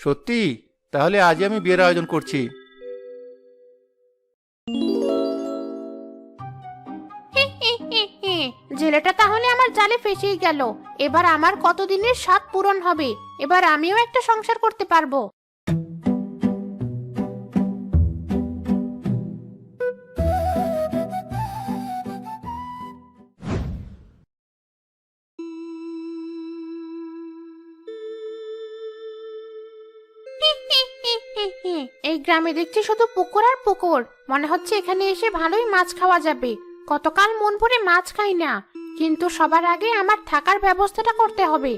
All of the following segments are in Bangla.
সত্যি? তাহলে আজই আমি বিয়ের আয়োজন করছি। জেলেটা তাহলে আমার জালে ফেসেই গেল। এবার আমার কতদিনের স্বাদ পূরণ হবে। এবার আমিও একটা সংসার করতে পারবো। এই গ্রামে দেখছি শুধু পুকুর আর পুকুর। মনে হচ্ছে এখানে এসে ভালোই মাছ খাওয়া যাবে। কতকাল মন ভরে মাছ খাই না। কিন্তু সবার আগে আমার থাকার ব্যবস্থাটা করতে হবে।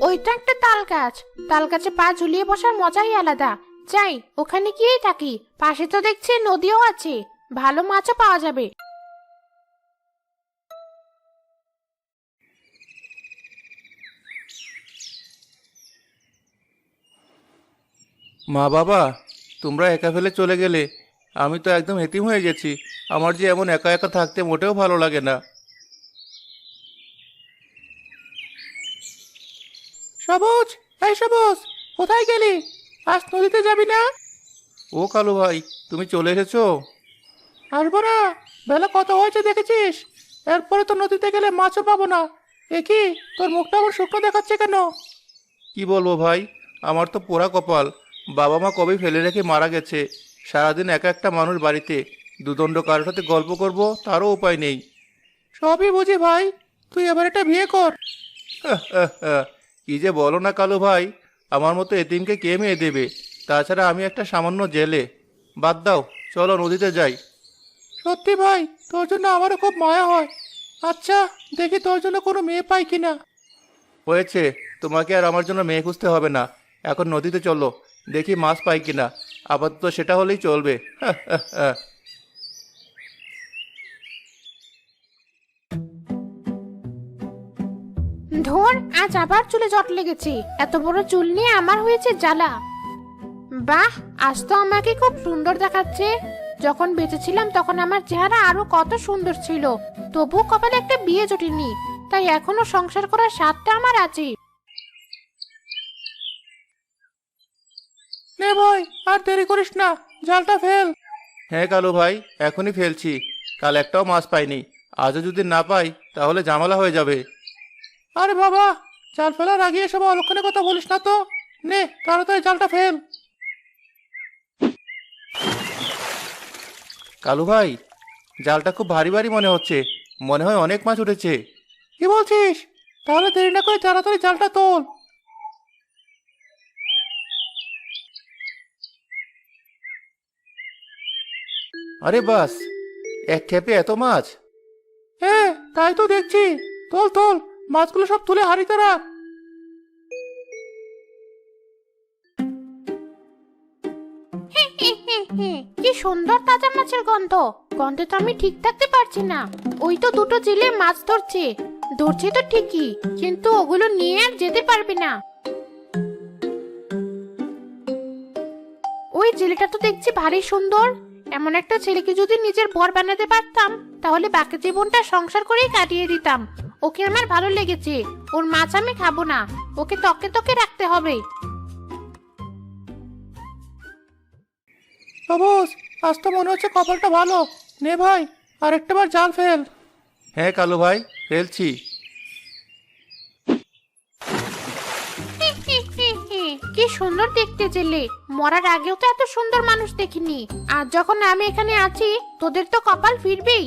ওইটা একটা তাল গাছ। তাল গাছে পা ঝুলিয়ে বসার মজাই আলাদা। যাই, ওখানে গিয়েই থাকি। পাশে তো দেখছি নদীও আছে, ভালো মাছও পাওয়া যাবে। মা বাবা, তোমরা একা ফেলে চলে গেলে। আমি তো একদম এতিম হয়ে গেছি। আমার যে এমন একা একা থাকতে মোটেও ভালো লাগে না। সবুজ, এই সবুজ, কোথায় গেলি? আজ নদীতে যাবি না? ও কালু ভাই, তুমি চলে এসেছো? আসবো না? বেলা কত হয়েছে দেখেছিস? এরপরে তো নদীতে গেলে মাছও পাবো না। এ কি, তোর মুখটা আবার শুকনো দেখাচ্ছে কেন? কি বলবো ভাই, আমার তো পোড়া কপাল। বাবা মা কবে ফেলে রেখে মারা গেছে। সারাদিন একা একটা মানুষ বাড়িতে, দুদণ্ড কারোর সাথে গল্প করব তারও উপায় নেই। সবই বুঝি ভাই, তুই এবার একটা বিয়ে কর। কি যে বলো না কালু ভাই, আমার মতো এতিমকে কে মেয়ে দেবে? তাছাড়া আমি একটা সামান্য জেলে। বাদ দাও, চলো নদীতে যাই। সত্যি ভাই, তোর জন্য আমারও খুব মায়া হয়। আচ্ছা, দেখি তোর জন্য কোনো মেয়ে পাই কিনা। হয়েছে, তোমাকে আর আমার জন্য মেয়ে খুঁজতে হবে না। এখন নদীতে চলো, দেখি মাছ পাই কিনা। আপাতত সেটা হলেই চলবে। ধর, আজ আবার চুলে জট লেগেছে। এত বড় চুল নিয়ে আমার হয়েছে জ্বালা। বাহ, আজ তো আমাকে খুব সুন্দর দেখাচ্ছে। যখন বেঁচে ছিলাম তখন আমার চেহারা আরো কত সুন্দর ছিল। তবু কপালে একটা বিয়ে জোটেনি। তাই এখনো সংসার করার স্বাদটা আমার আছে। নে ভাই, আর দেরি করিস না, জালটা ফেল। হ্যাঁ কালু ভাই, এখনই ফেলছি। কাল একটাও মাছ পাইনি। আজও যদি না পাই তাহলে ঝামেলা হয়ে যাবে। আরে বাবা, জাল ফেলার আগে এসব অলক্ষণে কথা বলিস না তো। নে তাড়াতাড়ি জালটা ফেল। কালু ভাই, জালটা খুব ভারী ভারী মনে হচ্ছে। মনে হয় অনেক মাছ উঠেছে। কি বলছিস? তাহলে দেরি না করে তাড়াতাড়ি জালটা তোল। আরে বাস, এক খেপে এত মাছ! হ্যাঁ, তাই তো দেখছি। তোল তোল, মাছগুলো সব তুলে হাঁড়িতে রাখ। কি সুন্দর তাজা মাছের গন্ধ। গন্ধে তো আমি ঠিক থাকতে পারছি না। ওই তো দুটো জেলে মাছ ধরছে। ধরছে তো ঠিকই, কিন্তু ওগুলো নিয়ে আর যেতে পারবে না। ওই জেলেটা তো দেখছি ভারী সুন্দর। এমন একটা ছেলেকে যদি নিজের বর বানাতে পারতাম, তাহলে বাকি জীবনটা সংসার করেই কাটিয়ে দিতাম। ওকে আমার ভালো লেগেছে। ওর মাছ আমি খাবো না। ওকে তকে তকে রাখতে হবে। সবুজ, আজ তো মনে হচ্ছে কপালটা ভালো। নে ভাই, আরেকটা বার জাল ফেল। হ্যাঁ কালু ভাই, ফেলছি। কি সুন্দর দেখতে জেলে। মরার আগেও তো এত সুন্দর মানুষ দেখিনি। আর যখন আমি এখানে আছি, তোদের তো কপাল ফিরবেই।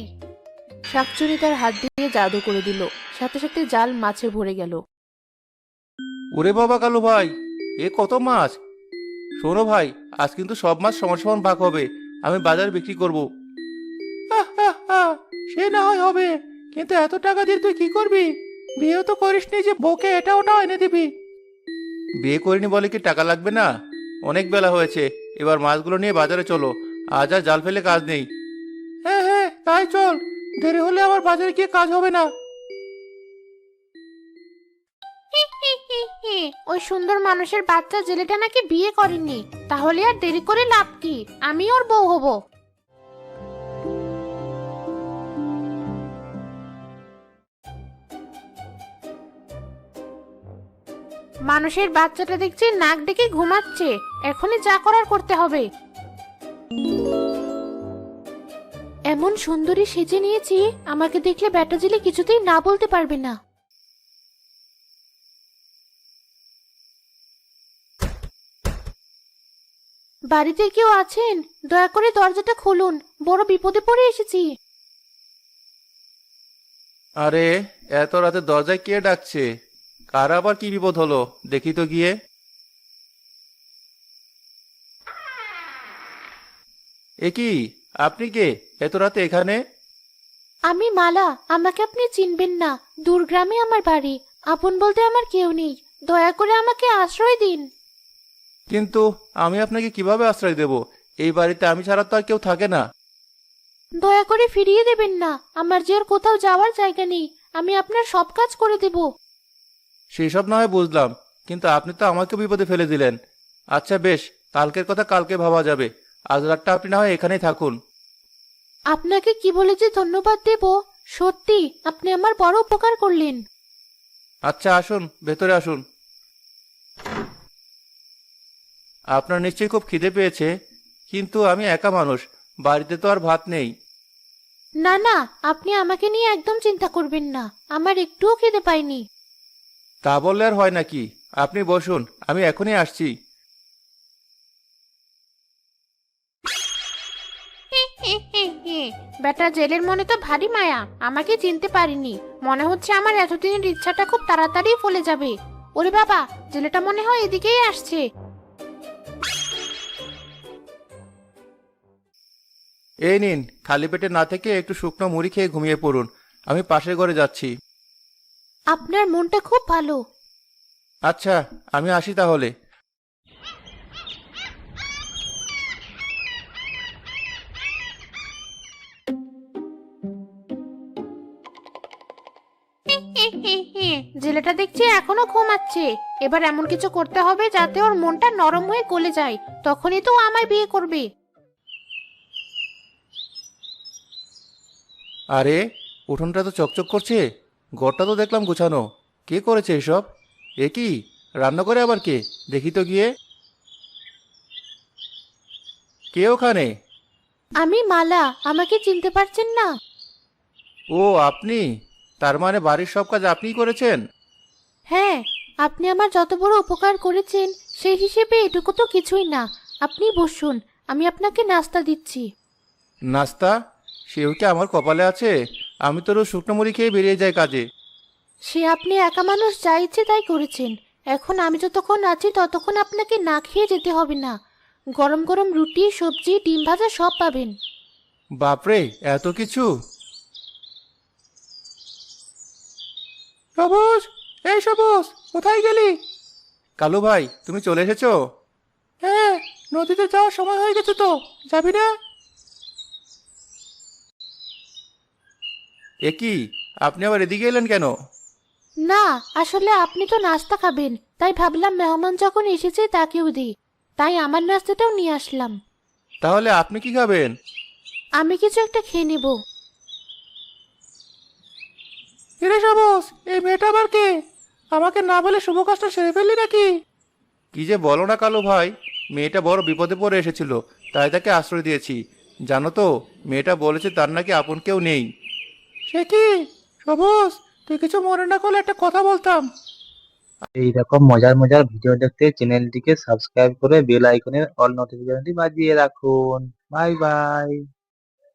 শাকচুনি তার হাত দিয়ে জাদু করে দিল। সাথে সাথে জাল মাছে ভরে গেল। ওরে বাবা কালু ভাই, এ কত মাছ! শোনো ভাই, আজ কিন্তু সব মাছ সমান সমান ভাগ হবে। আমি বাজারে বিক্রি করব। সে না হয় হবে, কিন্তু এত টাকা দিয়ে তুই কি করবি? বিয়ে তো করিসনি যে বউকে এটা ওটা এনে দিবি। বিয়ে করিনি বলে কি টাকা লাগবে না? অনেক বেলা হয়েছে, এবার মাছগুলো নিয়ে বাজারে চলো। আজ আর জাল ফেলে কাজ নেই। হ্যাঁ হ্যাঁ, তাই চল। দেরি হলে আবার বাজারে গিয়ে কাজ হবে না। ওই সুন্দর মানুষের বাচ্চা জেলেটা নাকি বিয়ে করেনি। তাহলে আর দেরি করে লাভ কি? আমি ওর বউ হব। মানুষের বাচ্চাটা দেখছি নাক ডেকে ঘুমাচ্ছে, এখনই যা করার করতে হবে। এমন সুন্দরী সেজে নিয়েছি, আমাকে দেখলে ব্যাটা জেলে কিছুতেই না বলতে পারবে না। বাড়িতে কেউ আছেন? দয়া করে দরজাটা খুলুন, বড় বিপদে পড়ে এসেছি। আরে, এত রাতে দরজায় কে ডাকছে? কার আবার কি বিপদ হলো দেখি তো গিয়ে। এ কি, আপনি কে এত রাতে এখানে? আমি মালা, আমাকে আপনি চিনবেন না। দূর গ্রামে আমার বাড়ি, আপন বলতে আমার কেউ নেই। দয়া করে আমাকে আশ্রয় দিন। কিন্তু আমি আপনাকে কিভাবে আশ্রয় দেব? এই বাড়িতে আমি ছাড়া তো আর কেউ থাকে না। দয়া করে ফিরিয়ে দেবেন না, আমার যে আর কোথাও যাওয়ার জায়গা নেই। আমি আপনার সব কাজ করে দেব। সেসব না হয় বুঝলাম, কিন্তু আপনি তো আমাকে বিপদে ফেলে দিলেন। আচ্ছা বেশ, কালকের কথা কালকে ভাবা যাবে। আজ রাতটা আপনি না হয় এখানেই থাকুন। আপনাকে কি বলে যে ধন্যবাদ দেব। সত্যি আপনি আমার বড় উপকার করলেন। আচ্ছা আসুন, ভেতরে আসুন। আপনার নিশ্চয়ই খুব খিদে পেয়েছে, কিন্তু আমি একা মানুষ, বাড়িতে তো আর ভাত নেই। না না, আপনি আমাকে নিয়ে একদম চিন্তা করবেন না, আমার একটুও খেতে পাইনি। তা বললে আর হয় নাকি? আপনি বসুন, আমি এখনই আসছি। বেটা জেলের মনে তো ভারী মায়া, আমাকে চিনতে পারিনি। মনে হচ্ছে আমার এতদিনের ইচ্ছাটা খুব তাড়াতাড়ি ফলে যাবে। ওরে বাবা, জেলেটা মনে হয় এদিকেই আসছে। এই নিন, খালি পেটে না থেকে একটু শুকনো মুড়ি খেয়ে ঘুমিয়ে পড়ুন। আমি পাশের ঘরে যাচ্ছি। আপনার মনটা খুব ভালো। আচ্ছা, আমি আসি তাহলে। জেলেটা দেখছি এখনো ঘুমাচ্ছে। এবার এমন কিছু করতে হবে যাতে ওর মনটা নরম হয়ে গলে যায়, তখনই তো ও আমায় বিয়ে করবে। আরে, উঠোনটা তো চকচক করছে, ঘরটা তো দেখলাম গোছানো। কে করেছে এসব? এ কি, রান্না করে আবার কে? দেখি তো গিয়ে। কে ওখানে? আমি মালা, আমাকে চিনতে পারছেন না? ও আপনি? তার মানে বাড়ির সব কাজ আপনিই করেছেন? হ্যাঁ, আপনি আমার যত বড় উপকার করেছেন সেই হিসেবে এটুকু তো কিছুই না। আপনি বসুন, আমি আপনাকে নাস্তা দিচ্ছি। নাস্তা? সেও কি আমার কপালে আছে? আমি তো রোজ শুকনো মুড়ি খেয়ে বেরিয়ে যাই কাজে। সে আপনি একা মানুষ, যা ইচ্ছে তাই করেছেন। এখন আমি যতক্ষণ আছি ততক্ষণ আপনাকে না খেয়ে যেতে হবে না। গরম গরম রুটি, সবজি, ডিম ভাজা সব পাবেন। বাপরে, এত কিছু! সবুজ, এই সবুজ, কোথায় গেলি? কালু ভাই, তুমি চলে এসেছো? হ্যাঁ, নদীতে যাওয়ার সময় হয়ে গেছে তো, যাবি না? এ কি, আপনি আবার এদিকে এলেন কেন? না, আসলে আপনি তো নাস্তা খাবেন, তাই ভাবলাম মেহমান যখন এসেছে তাকেও দিই। তাই আমার নাস্তাটাও নিয়ে আসলাম। তাহলে আপনি কি খাবেন? আমি কিছু একটা খেয়ে নেব। কিরে সবুজ, এই মেয়েটা আবার কে? আমাকে না বলে শুভ কাজটা সেরে ফেললি নাকি? কি যে বলো না কালু ভাই, মেয়েটা বড় বিপদে পড়ে এসেছিল, তাই তাকে আশ্রয় দিয়েছি। জানো তো, মেয়েটা বলেছে তার নাকি আপন কেউ নেই। সে কি? সবুজ, তুই কিছু মনে না করলে একটা কথা বলতাম। এই রকম মজার মজার ভিডিও দেখতে চ্যানেলটিকে সাবস্ক্রাইব করে বেল আইকনের অল নোটিফিকেশনটি বাজিয়ে রাখুন। Bye bye.